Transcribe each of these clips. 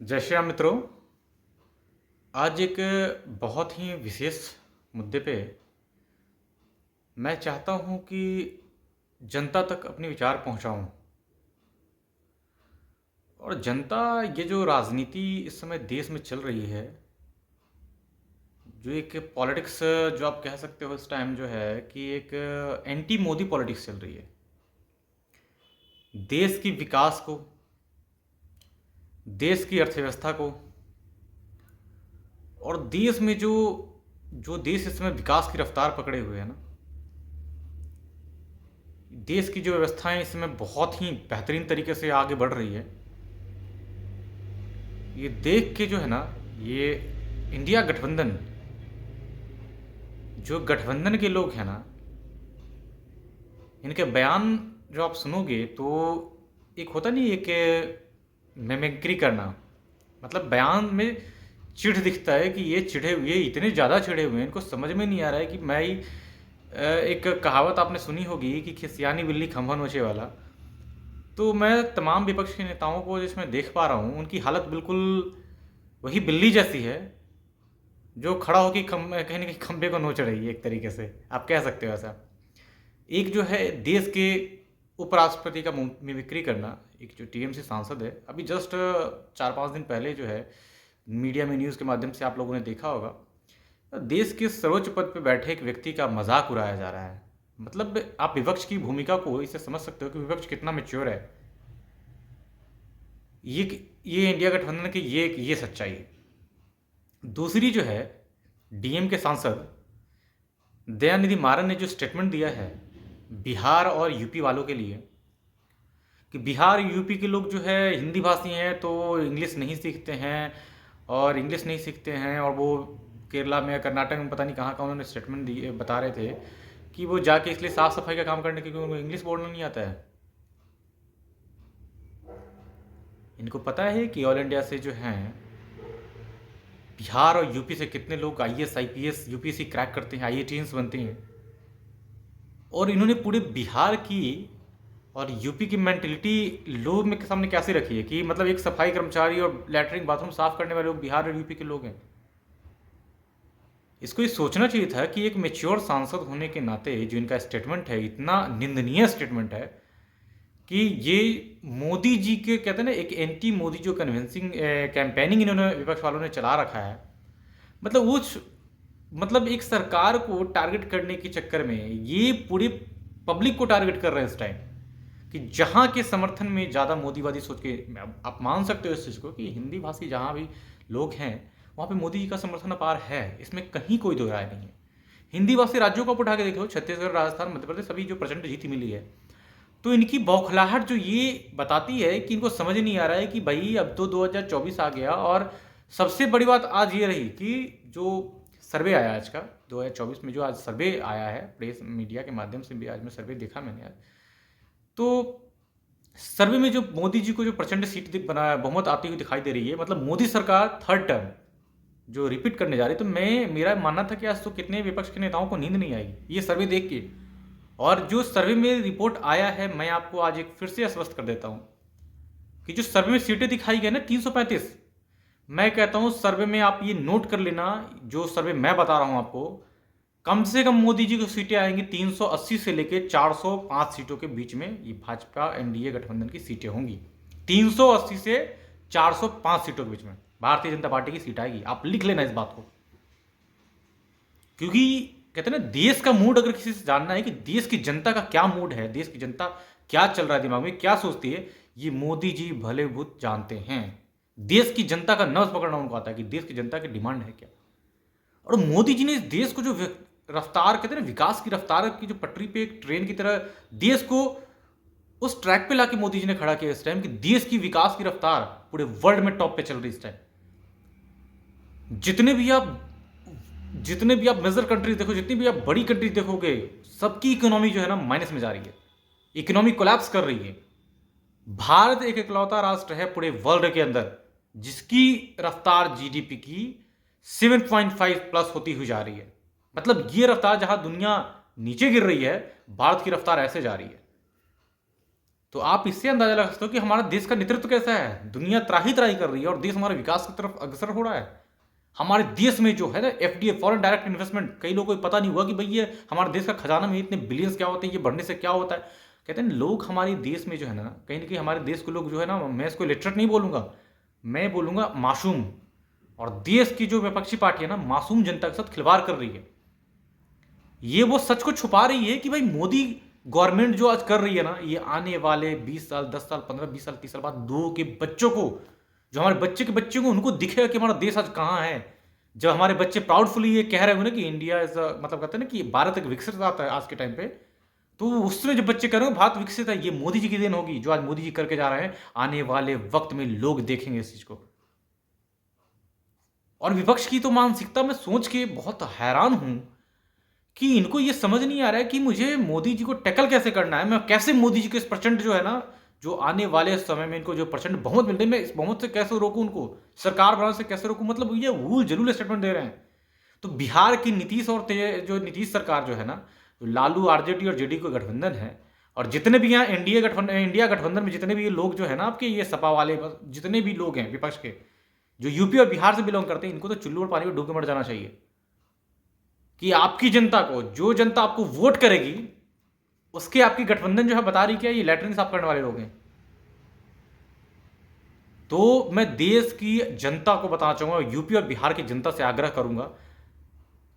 जय श्री राम मित्रों। आज एक बहुत ही विशेष मुद्दे पे मैं चाहता हूँ कि जनता तक अपने विचार पहुँचाऊँ। और जनता, ये जो राजनीति इस समय देश में चल रही है, जो एक पॉलिटिक्स, जो आप कह सकते हो इस टाइम जो है कि एक एंटी मोदी पॉलिटिक्स चल रही है। देश की विकास को, देश की अर्थव्यवस्था को, और देश में जो जो देश इस समय विकास की रफ्तार पकड़े हुए है ना, देश की जो व्यवस्थाएं इस समय बहुत ही बेहतरीन तरीके से आगे बढ़ रही है, ये देख के जो है ना, ये इंडिया गठबंधन, जो गठबंधन के लोग हैं ना, इनके बयान जो आप सुनोगे तो एक होता नहीं, एक मेमेक्री करना, मतलब बयान में चिढ़ दिखता है कि ये चिढ़े हुए, इतने ज़्यादा चिढ़े हुए हैं, इनको समझ में नहीं आ रहा है कि मैं ही एक कहावत आपने सुनी होगी कि खिसियानी बिल्ली खंभा नोचे वाला। तो मैं तमाम विपक्ष के नेताओं को जिसमें देख पा रहा हूँ, उनकी हालत बिल्कुल वही बिल्ली जैसी है जो खड़ा होकर कहीं ना कहीं खंभे को नोच रही है, एक तरीके से आप कह सकते हो ऐसा। एक जो है देश के उपराष्ट्रपति का मिमिक्री करना, एक जो टीएमसी सांसद है, अभी जस्ट 4-5 दिन पहले जो है मीडिया में न्यूज़ के माध्यम से आप लोगों ने देखा होगा, देश के सर्वोच्च पद पर बैठे एक व्यक्ति का मजाक उड़ाया जा रहा है। मतलब आप विपक्ष की भूमिका को इससे समझ सकते हो कि विपक्ष कितना मैच्योर है। ये इंडिया गठबंधन की ये सच्चाई है। दूसरी जो है, डीएम के सांसद दयानिधि मारन ने जो स्टेटमेंट दिया है बिहार और यूपी वालों के लिए, कि बिहार यूपी के लोग जो है हिंदी भाषी हैं तो इंग्लिश नहीं सीखते हैं, और इंग्लिश नहीं सीखते हैं, और वो केरला में, कर्नाटक में, पता नहीं कहाँ का उन्होंने स्टेटमेंट दिए, बता रहे थे कि वो जाके इसलिए साफ सफाई का काम करने, क्योंकि उनको इंग्लिश बोलना नहीं आता है। इनको पता है कि ऑल इंडिया से जो हैं बिहार और यूपी से कितने लोग आईएएस आईपीएस यूपीएससी क्रैक करते हैं, आईआईटीएंस बनते हैं। और इन्होंने पूरे बिहार की और यूपी की मेंटेलिटी लोग के सामने कैसे रखी है कि मतलब एक सफाई कर्मचारी और लैट्रिन बाथरूम साफ करने वाले लोग बिहार और यूपी के लोग हैं। इसको ये सोचना चाहिए था कि एक मेच्योर सांसद होने के नाते जो इनका स्टेटमेंट है, इतना निंदनीय स्टेटमेंट है कि ये मोदी जी के, कहते हैं ना, एक एंटी मोदी जो कन्विंसिंग कैंपेनिंग इन्होंने विपक्ष वालों ने चला रखा है। मतलब वो मतलब एक सरकार को टारगेट करने के चक्कर में ये पूरी पब्लिक को टारगेट कर रहे हैं इस टाइम, कि जहाँ के समर्थन में ज़्यादा मोदीवादी सोच के, आप मान सकते हो इस चीज़ को कि हिंदी भाषी जहाँ भी लोग हैं वहाँ पे मोदी जी का समर्थन अपार है, इसमें कहीं कोई दो राय नहीं है। हिंदी भाषी राज्यों को आप उठा के देखो, छत्तीसगढ़, राजस्थान, मध्य प्रदेश, सभी जो प्रचंड जीत मिली है, तो इनकी बौखलाहट जो ये बताती है कि इनको समझ नहीं आ रहा है कि भाई अब तो 2024 आ गया। और सबसे बड़ी बात आज ये रही कि जो सर्वे आया आज का 2024 में, जो आज सर्वे आया है प्रेस मीडिया के माध्यम से भी, आज मैं सर्वे देखा मैंने आज, तो सर्वे में जो मोदी जी को जो प्रचंड सीट बनाया, बहुमत आती हुई दिखाई दे रही है, मतलब मोदी सरकार थर्ड टर्म जो रिपीट करने जा रही है। तो मेरा मानना था कि आज तो कितने विपक्ष के नेताओं को नींद नहीं आएगी ये सर्वे देख के। और जो सर्वे में रिपोर्ट आया है, मैं आपको आज एक फिर से आश्वस्त कर देता हूं कि जो सर्वे में सीटें दिखाई गई ना 335, मैं कहता हूं सर्वे में आप ये नोट कर लेना, जो सर्वे मैं बता रहा हूं आपको, कम से कम मोदी जी को सीटें आएंगी 380 से लेकर 405 सीटों के बीच में। ये भाजपा एनडीए गठबंधन की सीटें होंगी 380 से 405 सीटों के बीच में भारतीय जनता पार्टी की सीट आएगी। आप लिख लेना इस बात को, क्योंकि कहते हैं ना, देश का मूड अगर किसी से जानना है कि देश की जनता का क्या मूड है, देश की जनता क्या चल रहा है, दिमाग में क्या सोचती है, ये मोदी जी भले भूत जानते हैं। देश की जनता का नब्ज पकड़ना उनको आता है कि देश की जनता की डिमांड है क्या। और मोदी जी ने इस देश को जो रफ्तार, कहते हैं ना, विकास की रफ्तार की जो पटरी पे एक ट्रेन की तरह देश को उस ट्रैक पे लाके मोदी जी ने खड़ा किया इस टाइम, कि देश की विकास की रफ्तार पूरे वर्ल्ड में टॉप पे चल रही इस टाइम। जितने भी आप मेजर कंट्रीज देखो, जितनी भी आप बड़ी कंट्रीज देखोगे, सबकी इकोनॉमी जो है ना माइनस में जा रही है, इकोनॉमी कोलैप्स कर रही है। भारत एक इकलौता राष्ट्र है पूरे वर्ल्ड के अंदर जिसकी रफ्तार जीडीपी की 7.5 प्लस होती हुई जा रही है। मतलब ये रफ्तार, जहां दुनिया नीचे गिर रही है, भारत की रफ्तार ऐसे जा रही है। तो आप इससे अंदाजा लगा सकते हो कि हमारा देश का नेतृत्व कैसा है। दुनिया त्राही त्राही कर रही है और देश हमारे विकास की तरफ अग्रसर हो रहा है। हमारे देश में जो है ना एफडीए, फॉरेन डायरेक्ट इन्वेस्टमेंट, कई लोगों को पता नहीं हुआ कि भाई ये हमारे देश का खजाना में इतने बिलियंस क्या होते हैं, ये बढ़ने से क्या होता है। कहते हैं लोग हमारे देश में जो है ना कहीं हमारे देश के लोग जो है ना, मैं इसको लिटरेट नहीं बोलूंगा, मैं बोलूंगा मासूम। और देश की जो विपक्षी पार्टी है ना, मासूम जनता के साथ खिलवाड़ कर रही है। ये वो सच को छुपा रही है कि भाई मोदी गवर्नमेंट जो आज कर रही है ना, ये आने वाले 20 साल, 10 साल, 15, 20 साल, 30 साल बाद दो के बच्चों को, जो हमारे बच्चे के बच्चे को, उनको दिखेगा कि हमारा देश आज कहाँ है। जब हमारे बच्चे प्राउडफुली ये कह रहे हो ना कि इंडिया इज, मतलब कहते हैं ना कि भारत एक विकसित आता है आज के टाइम पे, तो उसमें जो बच्चे कह रहे हो भारत विकसित है, ये मोदी जी की देन होगी जो आज मोदी जी करके जा रहे हैं। आने वाले वक्त में लोग देखेंगे इस चीज को। और विपक्ष की तो मानसिकता में सोच के बहुत हैरान हूं कि इनको ये समझ नहीं आ रहा है कि मुझे मोदी जी को टैकल कैसे करना है। मैं कैसे मोदी जी को इस प्रचंड जो है ना, जो आने वाले समय में इनको जो प्रचंड बहुमत मिल रही है, मैं इस बहुमत से कैसे रोकूं, उनको सरकार बनाने से कैसे रोकूं। मतलब ये भूल जरूर स्टेटमेंट दे रहे हैं। तो बिहार की नीतीश और जो नीतीश सरकार जो है ना, लालू, आरजेडी और जेडी का गठबंधन है, और जितने भी यहाँ इंडिया गठबंधन में जितने भी ये लोग जो है ना, आपके ये सपा वाले जितने भी लोग हैं विपक्ष के, जो यूपी और बिहार से बिलोंग करते हैं, इनको तो चुल्लू और पानी में डूब के मर जाना चाहिए। कि आपकी जनता को, जो जनता आपको वोट करेगी, उसके आपकी गठबंधन जो है बता रही क्या ये लैटरिन साफ करने वाले लोग हैं। तो मैं देश की जनता को बताना चाहूंगा, यूपी और बिहार की जनता से आग्रह करूंगा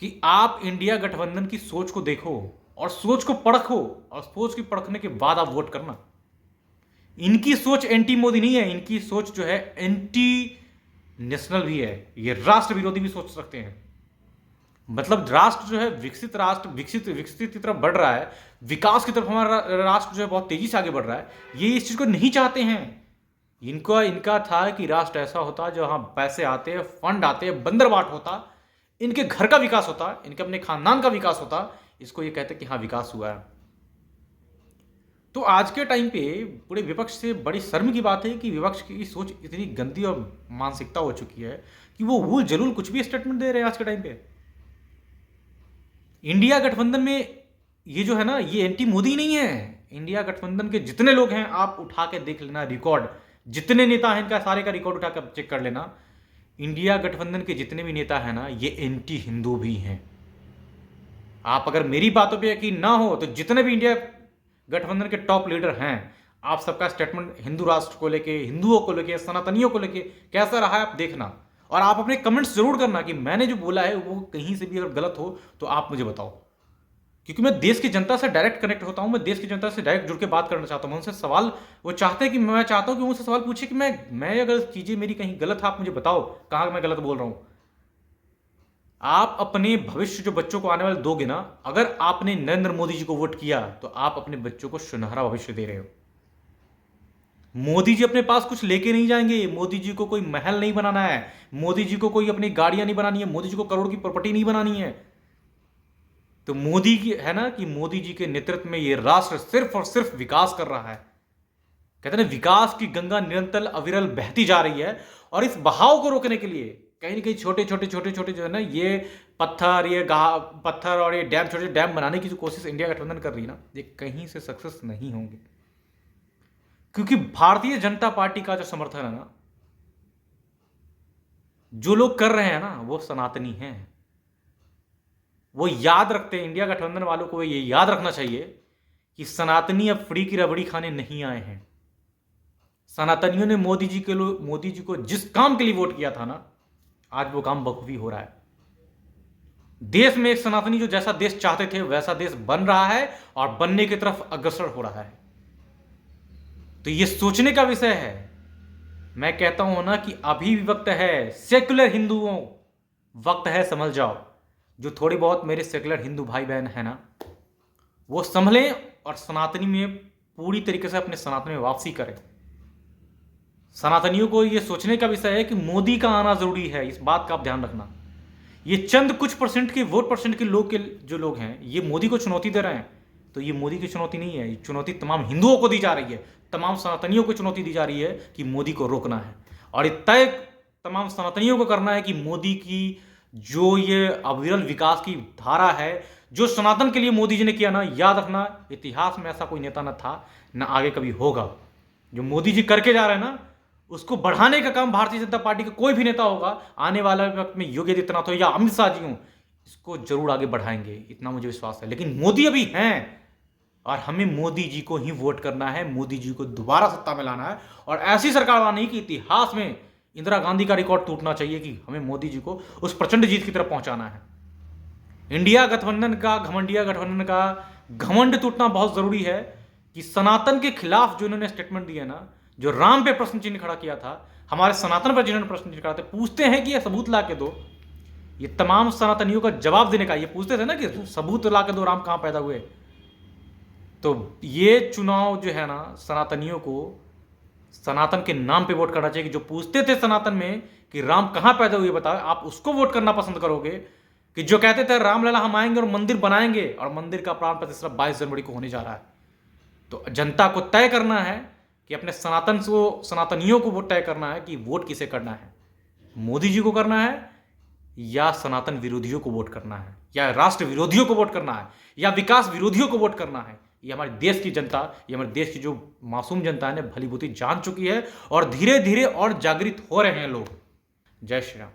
कि आप इंडिया गठबंधन की सोच को देखो और सोच को परखो, और सोच की परखने के बाद आप वोट करना। इनकी सोच एंटी मोदी नहीं है, इनकी सोच जो है एंटी नेशनल भी है। ये राष्ट्र विरोधी भी सोच सकते हैं। मतलब राष्ट्र जो है विकसित राष्ट्र, विकसित की तरफ बढ़ रहा है, विकास की तरफ हमारा राष्ट्र जो है बहुत तेजी से आगे बढ़ रहा है, ये इस चीज को नहीं चाहते हैं। इनका था कि राष्ट्र ऐसा होता जहां पैसे आते, फंड आते, बंदरबाट होता, इनके घर का विकास होता, इनके अपने खानदान का विकास होता। इसको ये कहते कि हाँ विकास हुआ है। तो आज के टाइम पे पूरे विपक्ष से बड़ी शर्म की बात है कि विपक्ष की सोच इतनी गंदी और मानसिकता हो चुकी है कि वो भूल जरूर कुछ भी स्टेटमेंट दे रहे हैं आज के टाइम पे। इंडिया गठबंधन में ये जो है ना, ये एंटी मोदी नहीं है। इंडिया गठबंधन के जितने लोग हैं आप उठा के देख लेना रिकॉर्ड, जितने नेता हैं इनका सारे का रिकॉर्ड उठा कर चेक कर लेना। इंडिया गठबंधन के जितने भी नेता हैं ना, ये एंटी हिंदू भी हैं। आप अगर मेरी बातों पे यकीन ना हो तो जितने भी इंडिया गठबंधन के टॉप लीडर हैं, आप सबका स्टेटमेंट हिंदू राष्ट्र को लेके, हिंदुओं को लेके, सनातनियों को लेके कैसा रहा है आप देखना। और आप अपने कमेंट्स जरूर करना कि मैंने जो बोला है वो कहीं से भी अगर गलत हो तो आप मुझे बताओ। क्योंकि मैं देश की जनता से डायरेक्ट कनेक्ट होता हूं, मैं देश की जनता से डायरेक्ट जुड़ के बात करना चाहता हूं। उनसे सवाल वो चाहते हैं कि मैं चाहता हूं कि उनसे सवाल पूछे कि मैं अगर चीजें मेरी कहीं गलत है आप मुझे बताओ कहां मैं गलत बोल रहा हूं। आप अपने भविष्य जो बच्चों को आने वाले दोगे ना, अगर आपने नरेंद्र मोदी जी को वोट किया तो आप अपने बच्चों को सुनहरा भविष्य दे रहे हो। मोदी जी अपने पास कुछ लेके नहीं जाएंगे, मोदी जी को कोई महल नहीं बनाना है, मोदी जी को कोई अपनी गाड़ियां नहीं बनानी है, मोदी जी को करोड़ की प्रॉपर्टी नहीं बनानी है। तो मोदी की है ना कि मोदी जी के नेतृत्व में ये राष्ट्र सिर्फ और सिर्फ विकास कर रहा है। कहते हैं विकास की गंगा निरंतर अविरल बहती जा रही है, और इस बहाव को रोकने के लिए कहीं ना कहीं छोटे छोटे जो है ना ये पत्थर और ये डैम, छोटे डैम बनाने की जो कोशिश इंडिया गठबंधन कर रही है ना, ये कहीं से सक्सेस नहीं होंगे। क्योंकि भारतीय जनता पार्टी का जो समर्थन है ना, जो लोग कर रहे हैं ना, वो सनातनी हैं। वो याद रखते हैं, इंडिया गठबंधन वालों को ये याद रखना चाहिए कि सनातनी अब फ्री की रबड़ी खाने नहीं आए हैं। सनातनियों ने मोदी जी को जिस काम के लिए वोट किया था ना, आज वो काम बखूबी हो रहा है। देश में एक सनातनी जो जैसा देश चाहते थे वैसा देश बन रहा है और बनने की तरफ अग्रसर हो रहा है। तो ये सोचने का विषय है। मैं कहता हूं ना कि अभी भी वक्त है, सेक्युलर हिंदुओं, वक्त है, समझ जाओ। जो थोड़ी बहुत मेरे सेक्युलर हिंदू भाई बहन है ना, वो संभलें और सनातनी में पूरी तरीके से अपने सनातन में वापसी करें। सनातनियों को यह सोचने का विषय है कि मोदी का आना जरूरी है, इस बात का आप ध्यान रखना। ये चंद कुछ परसेंट के वोट परसेंट के लोग हैं, ये मोदी को चुनौती दे रहे हैं। तो ये मोदी की चुनौती नहीं है, ये चुनौती तमाम हिंदुओं को दी जा रही है, तमाम सनातनियों को चुनौती दी जा रही है कि मोदी को रोकना है। और ये तय तमाम सनातनियों को करना है कि मोदी की जो ये अविरल विकास की धारा है, जो सनातन के लिए मोदी जी ने किया ना, याद रखना इतिहास में ऐसा कोई नेता न था, न आगे कभी होगा। जो मोदी जी करके जा रहे हैं ना, उसको बढ़ाने का काम भारतीय जनता पार्टी का कोई भी नेता होगा आने वाले वक्त में, योगी आदित्यनाथ हो या अमित शाह जी हो, इसको जरूर आगे बढ़ाएंगे, इतना मुझे विश्वास है। लेकिन मोदी अभी हैं और हमें मोदी जी को ही वोट करना है, मोदी जी को दोबारा सत्ता में लाना है और ऐसी सरकार लानी कि इतिहास में इंदिरा गांधी का रिकॉर्ड टूटना चाहिए कि हमें मोदी जी को उस प्रचंड जीत की तरफ पहुंचाना है। इंडिया गठबंधन का, घमंडिया गठबंधन का घमंड टूटना बहुत जरूरी है कि सनातन के खिलाफ जो इन्होंने स्टेटमेंट दिया ना, जो राम पे प्रश्न चिन्ह खड़ा किया था, हमारे सनातन पर जिन्होंने प्रश्न चिन्ह खड़ा था, पूछते हैं कि ये सबूत ला के दो। ये तमाम सनातनियों का जवाब देने का, ये पूछते थे ना कि सबूत ला के दो, राम कहां पैदा हुए। तो ये चुनाव जो है ना, सनातनियों को सनातन के नाम पे वोट करना चाहिए कि जो पूछते थे सनातन में कि राम कहां पैदा हुए बताओ, आप उसको वोट करना पसंद करोगे कि जो कहते थे रामलला हम आएंगे और मंदिर बनाएंगे, और मंदिर का प्राण प्रतिष्ठा 22 जनवरी को होने जा रहा है। तो जनता को तय करना है कि अपने सनातनियों को वोट तय करना है कि वोट किसे करना है, मोदी जी को करना है या सनातन विरोधियों को वोट करना है, या राष्ट्र विरोधियों को वोट करना है, या विकास विरोधियों को वोट करना है। ये हमारे देश की जनता, ये हमारे देश की जो मासूम जनता है ने भली बुद्धि जान चुकी है और धीरे धीरे और जागृत हो रहे हैं लोग। जय श्री राम।